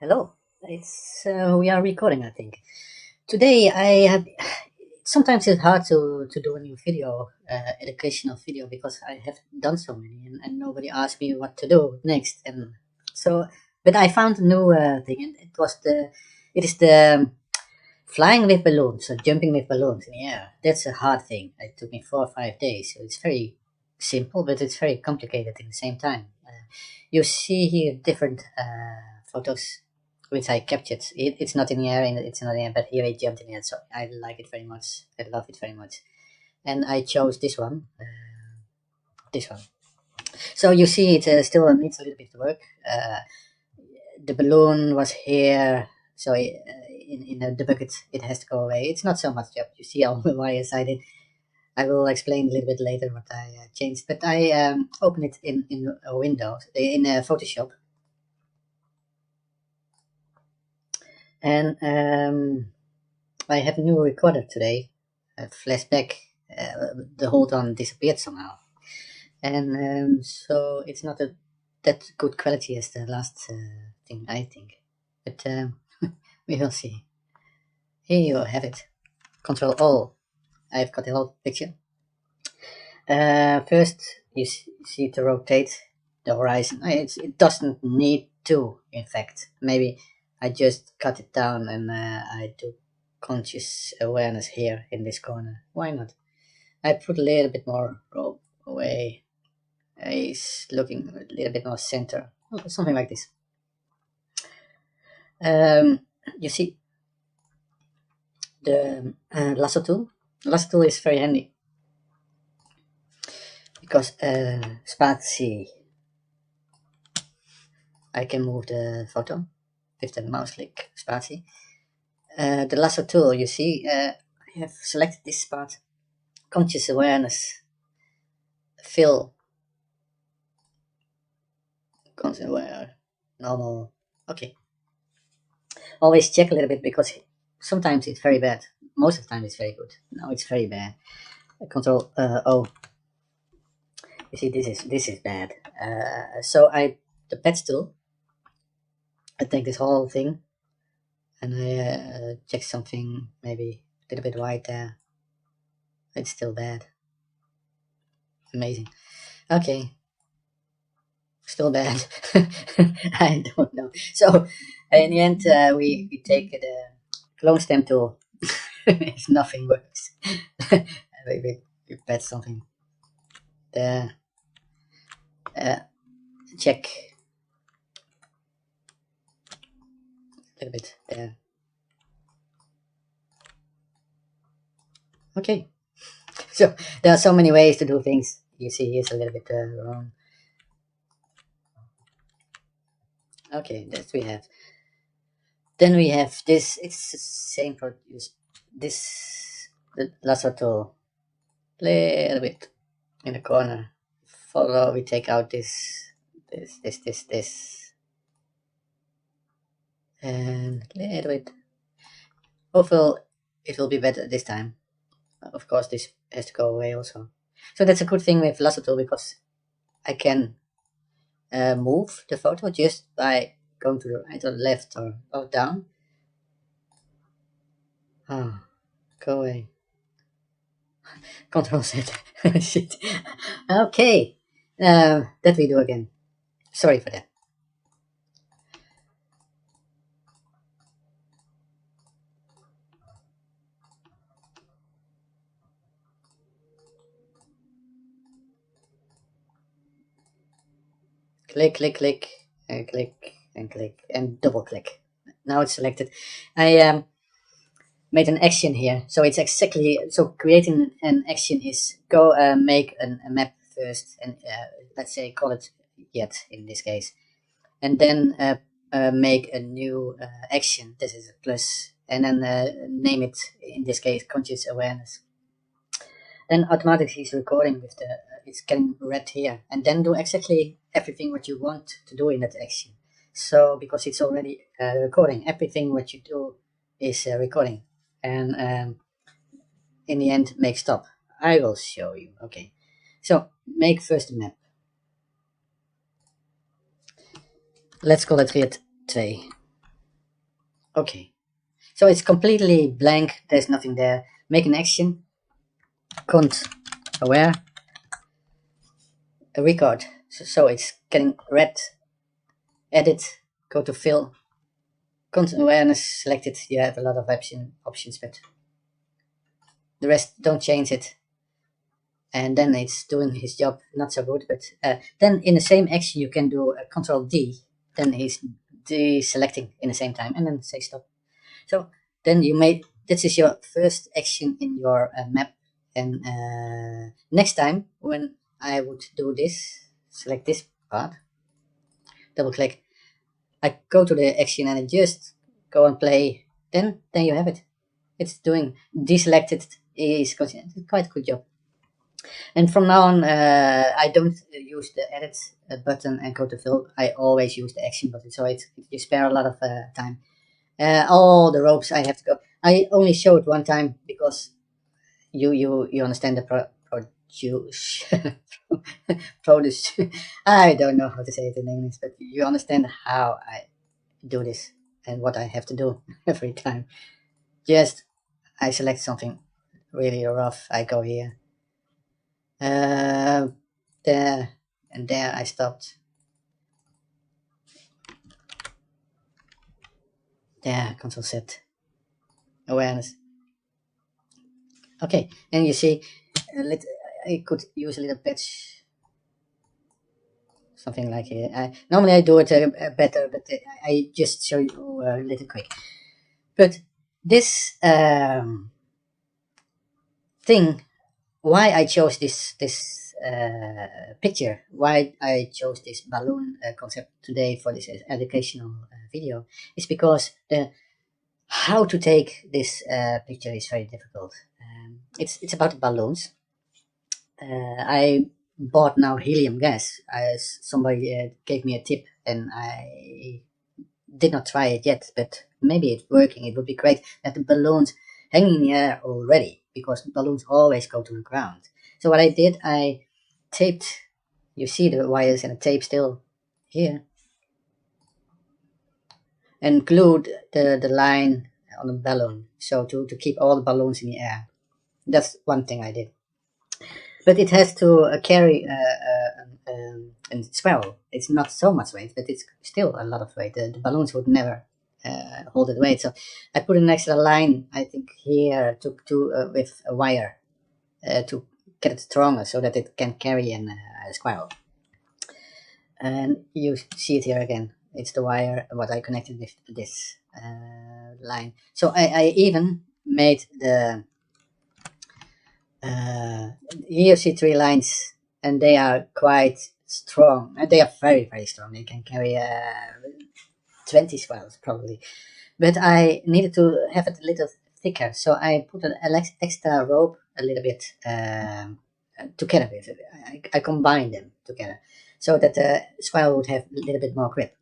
Hello. We are recording, I think. Today I have. Sometimes it's hard to do a new video, educational video, because I have done so many, and nobody asked me what to do next. And so, but I found a new thing, and it is the flying with balloons, so jumping with balloons in the air. That's a hard thing. It took me 4 or 5 days. So it's very simple, but it's very complicated at the same time. You see here different photos which I captured. It's not in the air, and it's not in the air, but here I jumped in the air, so I like it very much. I love it very much, and I chose this one. This one. So you see, it still needs a little bit of work. The balloon was here, so in the bucket it has to go away. It's not so much job. You see all the wires I did. I will explain a little bit later what I changed, but I open it in a window in Photoshop, and I have a new recorder today. A flashback. The hold on disappeared somehow, and so it's not that good quality as the last thing, I think. But we will see. Here you have it. Control all. I've got the whole picture. First, you see to rotate the horizon. It doesn't need to, in fact. Maybe I just cut it down and I do conscious awareness here in this corner. Why not? I put a little bit more rope away. He's looking a little bit more center. Something like this. You see the lasso tool? The lasso tool is very handy because spatie, I can move the photo with the mouse click spatie. The lasso tool, you see, I have selected this part, conscious awareness, fill, conscious aware, normal, okay. Always check a little bit because sometimes it's very bad. Most of the time it's very good. Now it's very bad. Control O. You see, this is bad. So the patch tool. I take this whole thing and I check something maybe a little bit white there. It's still bad. Amazing. Okay. Still bad. I don't know. So in the end, we take the clone stem tool. If nothing works, we patch something there. Check a little bit there. Okay. So there are so many ways to do things. You see, here's a little bit wrong. Okay, that we have. Then we have this. It's the same produce. This the lasso tool. Little bit in the corner. Follow. We take out this, and little bit. Hopefully, it will be better this time. Of course, this has to go away also. So that's a good thing with lasso tool because I can move the photo just by going to the right or left or down. Oh, go away. Control Z. Shit. Okay. That we do again. Sorry for that. Click, click, click, and click, and click, and double click. Now it's selected. I made an action here. So it's exactly, so creating an action is go make a map first, and let's say call it yet in this case, and then make a new action. This is a plus, and then name it, in this case, conscious awareness. Then automatically it's recording with the, it's getting red here, and then do exactly everything what you want to do in that action. So because it's already recording, everything what you do is recording, and in the end make stop. I will show you. Okay, so make first a map. Let's call it Geert 2. Okay, so it's completely blank. There's nothing there. Make an action. Cont aware a record. So it's getting red. Edit. Go to fill. Content awareness selected. You have a lot of options, but the rest don't change it. And then it's doing his job not so good. But then in the same action you can do a Control D. Then he's deselecting in the same time, and then say stop. So then you made this is your first action in your map. And next time when I would do this, select this part, double click. I go to the action and I just go and play. Then you have it. It's doing deselected is quite a good job. And from now on, I don't use the edit button and go to fill. I always use the action button, so you spare a lot of time. All the ropes I have to go. I only show it one time because you understand the produce produce. I don't know how to say it in English, but you understand how I do this and what I have to do every time. Just I select something really rough. I go here, uh, there, and there. I stopped. There, Control set awareness. Okay, and you see, I could use a little patch, something like it. Normally I do it better, but I just show you a little quick. But this thing, why I chose this picture, why I chose this balloon concept today for this educational video, is because how to take this picture is very difficult. It's about balloons. I bought now helium gas. As somebody gave me a tip, and I did not try it yet, but maybe it's working. It would be great that the balloons hanging in the air already, because balloons always go to the ground. So what I did, I taped. You see the wires and the tape still here, and glued the line on the balloon, so to keep all the balloons in the air. That's one thing I did. But it has to carry a squirrel. It's not so much weight, but it's still a lot of weight. The balloons would never hold it weight. So I put an extra line, I think here, to with a wire to get it stronger so that it can carry a squirrel. And you see it here again. It's the wire what I connected with this line. So I even made the here you see three lines, and they are quite strong, and they are very strong. They can carry 20 squirrels probably, but I needed to have it a little thicker, so I put an extra rope a little bit together with it. I combined them together so that the squirrel would have a little bit more grip.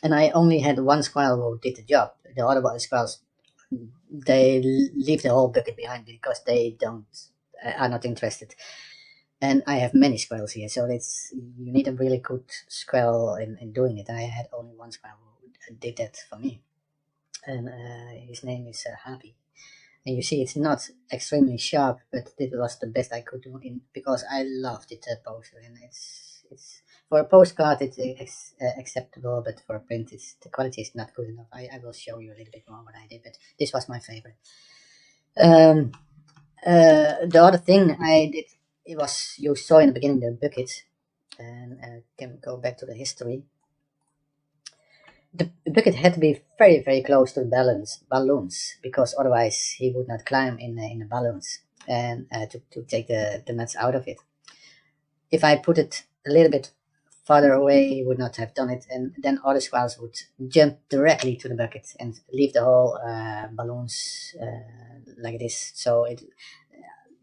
And I only had one squirrel who did the job. The other squirrels, they leave the whole bucket behind because they don't are not interested. And I have many squirrels here, so you need a really good squirrel in doing it. I had only one squirrel who did that for me, and his name is Happy. And you see, it's not extremely sharp, but it was the best I could do because I loved it poster, and it's for a postcard it's acceptable, but for a print the quality is not good enough. I will show you a little bit more what I did, but this was my favorite. The other thing I did, it was, you saw in the beginning the bucket, and can go back to the history. The bucket had to be very close to the balloons, because otherwise he would not climb in the balloons and to take the nuts out of it. If I put it a little bit farther away, he would not have done it, and then other squirrels would jump directly to the bucket and leave the whole balloons like this. So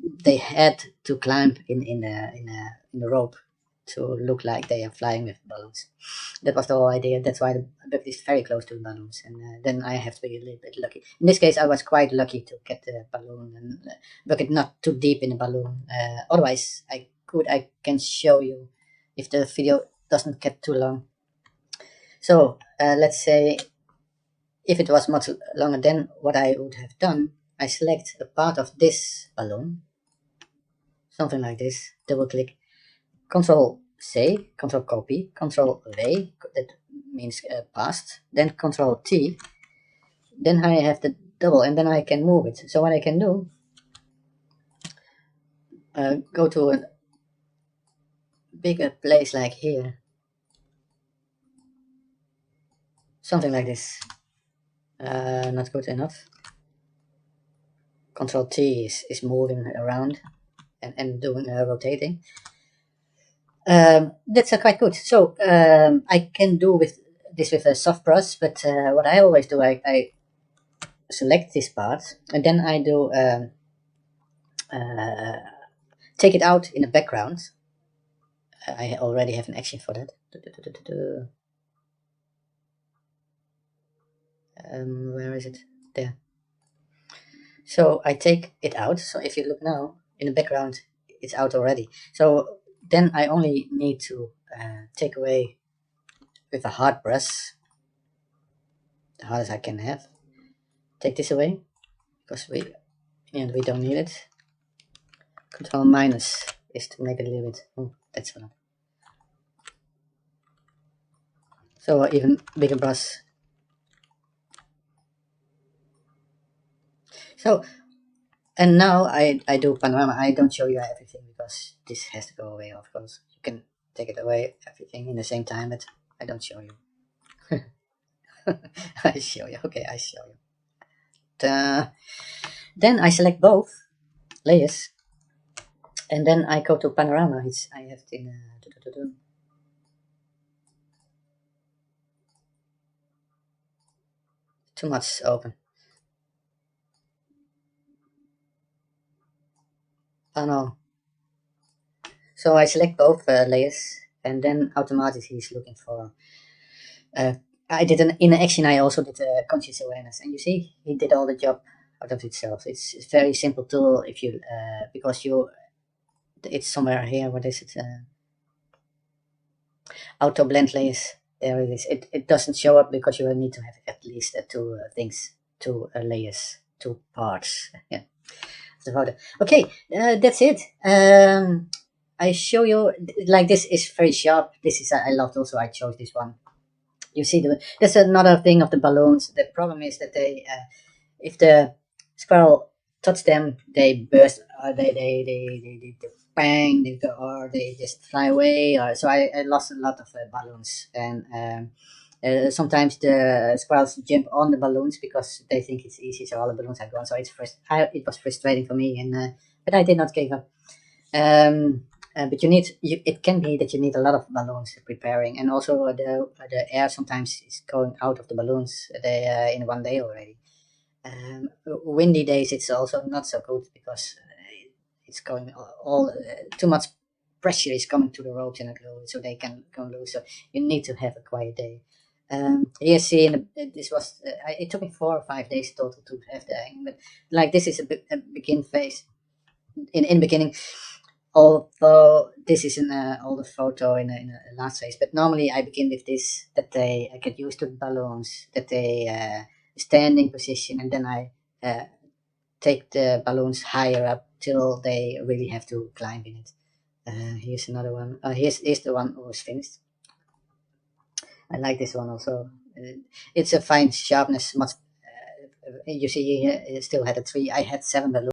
they had to climb in the rope to look like they are flying with balloons. That was the whole idea. That's why the bucket is very close to the balloons, and then I have to be a little bit lucky. In this case, I was quite lucky to get the balloon and bucket not too deep in the balloon. Otherwise, I can show you if the video doesn't get too long. So let's say if it was much longer, then what I would have done, I select a part of this balloon, something like this, double click, Control C, Control copy, Control V, that means past, then Control T, then I have the double, and then I can move it. So what I can do, go to a bigger place like here, something like this. Not good enough. Control T is moving around and doing rotating. That's quite good. So I can do with this with a soft brush, but what I always do, I select this part and then I do take it out in the background. I already have an action for that. Where is it? There. So I take it out. So if you look now in the background, it's out already. So then I only need to take away with a hard brush, the hardest I can have. Take this away because we don't need it. Control minus is to make it a little bit. Oh, that's enough. So even bigger brush. So, and now I do panorama. I don't show you everything because this has to go away, of course. You can take it away, everything in the same time, but I don't show you. I show you. Okay, I show you. Then I select both layers, and then I go to panorama. I have it in too much open. Oh no. So I select both layers, and then automatically he's looking for. I did in action. I also did conscious awareness, and you see he did all the job out of itself. It's a very simple tool if you because it's somewhere here. What is it? Auto blend layers. There it is. It doesn't show up because you need to have at least two things, two layers, two parts. Yeah. Okay, that's it. I show you like this is very sharp. This is I loved also. I chose this one. You see, there's another thing of the balloons. The problem is that they, if the squirrel touch them, they burst. They bang. They go, or they just fly away. Or so I lost a lot of balloons, and sometimes the squirrels jump on the balloons because they think it's easy. So all the balloons are gone. So it was frustrating for me, and but I did not give up. But it can be that you need a lot of balloons preparing, and also the air sometimes is going out of the balloons in one day already. Windy days it's also not so good because it's going all too much pressure is coming to the ropes and the glue, so they can go loose. So you need to have a quiet day. Here, see, this was it took me 4 or 5 days total to have the hang, but like this is a begin phase. In beginning, although this is an older photo in a last phase, but normally I begin with this, that they get used to the balloons, that they standing position, and then I take the balloons higher up till they really have to climb in it. Here's another one. Here's the one who was finished. I like this one also. It's a fine sharpness. Much. You see, it still had a 3. I had 7 balloons.